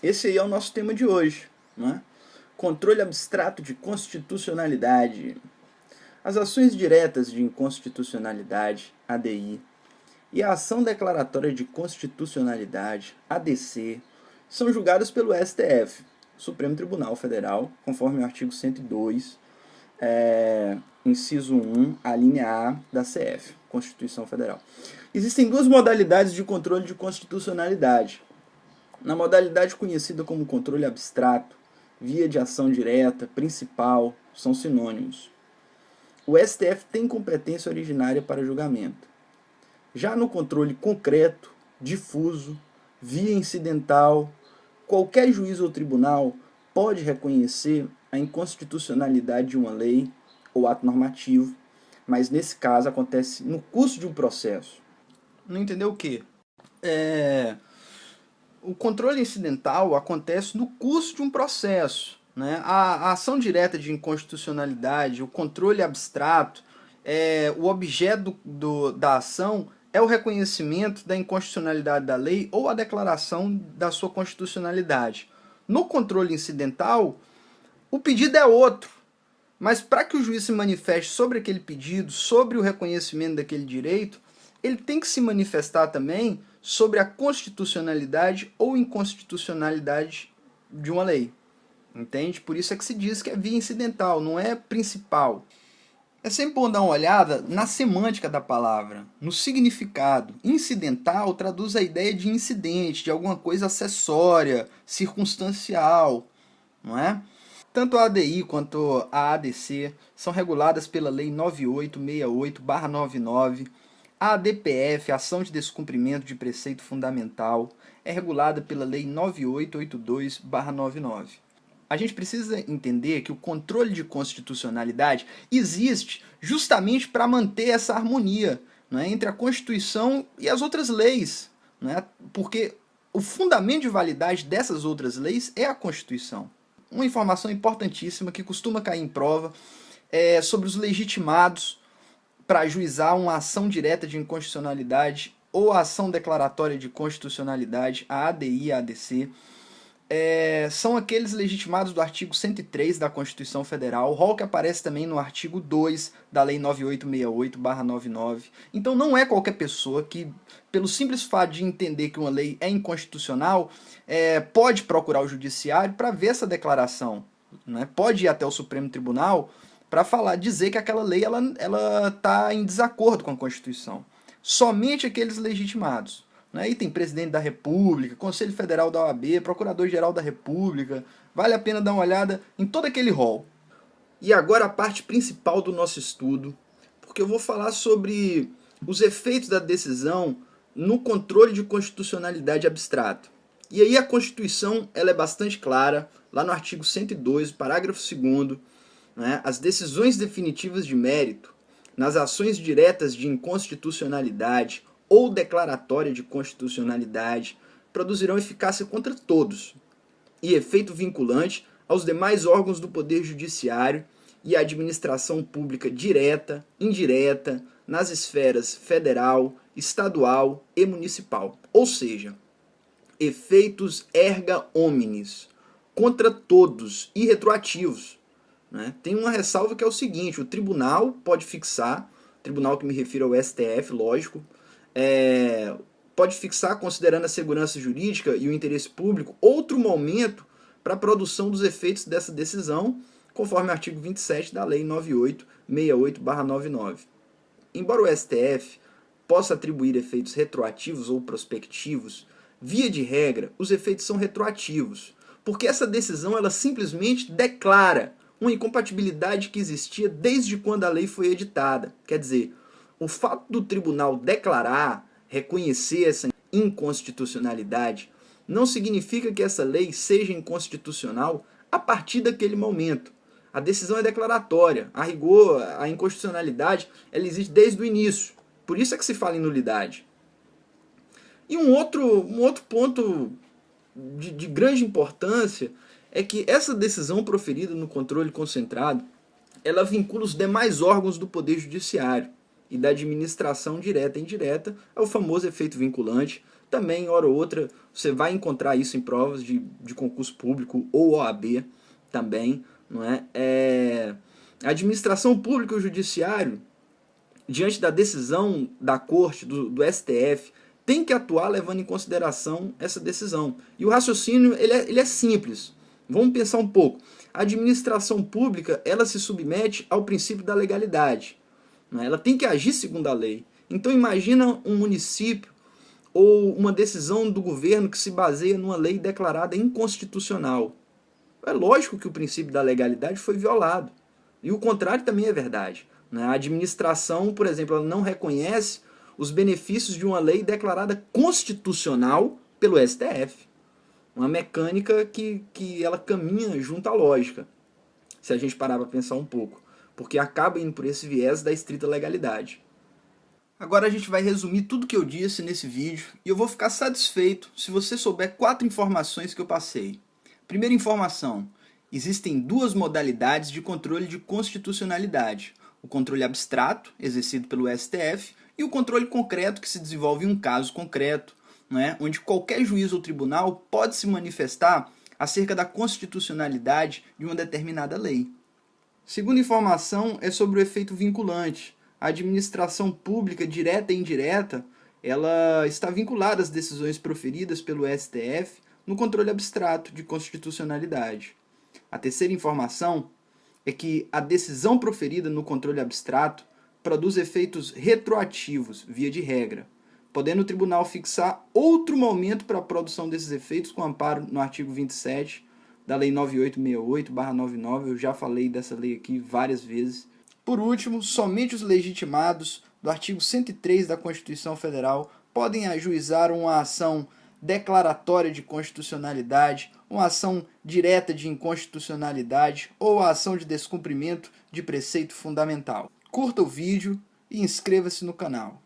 esse aí é o nosso tema de hoje, né? Controle abstrato de constitucionalidade. As ações diretas de inconstitucionalidade, ADI, e a ação declaratória de constitucionalidade, ADC, são julgadas pelo STF, Supremo Tribunal Federal, conforme o artigo 102, inciso 1, a linha A da CF, Constituição Federal. Existem duas modalidades de controle de constitucionalidade. Na modalidade conhecida como controle abstrato, via de ação direta, principal, são sinônimos. O STF tem competência originária para julgamento. Já no controle concreto, difuso, via incidental, qualquer juiz ou tribunal pode reconhecer a inconstitucionalidade de uma lei ou ato normativo, mas nesse caso acontece no curso de um processo. Não entendeu o quê? O controle incidental acontece no curso de um processo, né? A ação direta de inconstitucionalidade, o controle abstrato, o objeto da ação é o reconhecimento da inconstitucionalidade da lei ou a declaração da sua constitucionalidade. No controle incidental, o pedido é outro, mas para que o juiz se manifeste sobre aquele pedido, sobre o reconhecimento daquele direito, ele tem que se manifestar também sobre a constitucionalidade ou inconstitucionalidade de uma lei. Entende? Por isso é que se diz que é via incidental, não é principal. É sempre bom dar uma olhada na semântica da palavra, no significado. Incidental traduz a ideia de incidente, de alguma coisa acessória, circunstancial, não é? Tanto a ADI quanto a ADC são reguladas pela Lei 9868/99. A ADPF, Ação de Descumprimento de Preceito Fundamental, é regulada pela Lei 9882/99. A gente precisa entender que o controle de constitucionalidade existe justamente para manter essa harmonia, né, entre a Constituição e as outras leis, né, porque o fundamento de validade dessas outras leis é a Constituição. Uma informação importantíssima que costuma cair em prova é sobre os legitimados para ajuizar uma ação direta de inconstitucionalidade ou a ação declaratória de constitucionalidade, a ADI e a ADC, são aqueles legitimados do artigo 103 da Constituição Federal, rol que aparece também no artigo 2 da Lei 9868/99. Então não é qualquer pessoa que, pelo simples fato de entender que uma lei é inconstitucional, pode procurar o judiciário para ver essa declaração, né? Pode ir até o Supremo Tribunal para dizer que aquela lei ela está em desacordo com a Constituição. Somente aqueles legitimados. Né? E tem presidente da República, Conselho Federal da OAB, Procurador-Geral da República. Vale a pena dar uma olhada em todo aquele rol. E agora a parte principal do nosso estudo, porque eu vou falar sobre os efeitos da decisão no controle de constitucionalidade abstrato. E aí a Constituição ela é bastante clara, lá no artigo 102, parágrafo 2º, né, as decisões definitivas de mérito, nas ações diretas de inconstitucionalidade ou declaratória de constitucionalidade, produzirão eficácia contra todos e efeito vinculante aos demais órgãos do Poder Judiciário e à administração pública direta, indireta, nas esferas federal, estadual e municipal. Ou seja, efeitos erga omnes, contra todos e retroativos. Né? Tem uma ressalva que é o seguinte: o tribunal pode fixar, tribunal que me refiro ao STF, lógico, pode fixar, considerando a segurança jurídica e o interesse público, outro momento para a produção dos efeitos dessa decisão, conforme o artigo 27 da Lei 9868/99. Embora o STF possa atribuir efeitos retroativos ou prospectivos, via de regra, os efeitos são retroativos, porque essa decisão ela simplesmente declara uma incompatibilidade que existia desde quando a lei foi editada. Quer dizer, o fato do tribunal declarar, reconhecer essa inconstitucionalidade, não significa que essa lei seja inconstitucional a partir daquele momento. A decisão é declaratória. A rigor, a inconstitucionalidade, ela existe desde o início. Por isso é que se fala em nulidade. E um outro ponto de grande importância é que essa decisão proferida no controle concentrado, ela vincula os demais órgãos do Poder Judiciário. e da administração direta e indireta, é o famoso efeito vinculante. Também, hora ou outra, você vai encontrar isso em provas de concurso público ou OAB também, não é? A administração pública e o judiciário, diante da decisão da corte, do STF, tem que atuar levando em consideração essa decisão. E o raciocínio ele é simples. Vamos pensar um pouco. A administração pública ela se submete ao princípio da legalidade. Né? Ela tem que agir segundo a lei. Então imagina um município ou uma decisão do governo que se baseia numa lei declarada inconstitucional. É lógico que o princípio da legalidade foi violado. E o contrário também é verdade. Né? A administração, por exemplo, ela não reconhece os benefícios de uma lei declarada constitucional pelo STF. Uma mecânica que ela caminha junto à lógica, se a gente parar para pensar um pouco. Porque acaba indo por esse viés da estrita legalidade. Agora a gente vai resumir tudo que eu disse nesse vídeo e eu vou ficar satisfeito se você souber 4 informações que eu passei. Primeira informação: existem 2 modalidades de controle de constitucionalidade. O controle abstrato, exercido pelo STF, e o controle concreto, que se desenvolve em um caso concreto, né, onde qualquer juiz ou tribunal pode se manifestar acerca da constitucionalidade de uma determinada lei. Segunda informação é sobre o efeito vinculante. A administração pública, direta e indireta, ela está vinculada às decisões proferidas pelo STF no controle abstrato de constitucionalidade. A terceira informação é que a decisão proferida no controle abstrato produz efeitos retroativos, via de regra, podendo o tribunal fixar outro momento para a produção desses efeitos com amparo no artigo 27 da Lei 9868/99, eu já falei dessa lei aqui várias vezes. Por último, somente os legitimados do artigo 103 da Constituição Federal podem ajuizar uma ação declaratória de constitucionalidade, uma ação direta de inconstitucionalidade ou a ação de descumprimento de preceito fundamental. Curta o vídeo e inscreva-se no canal.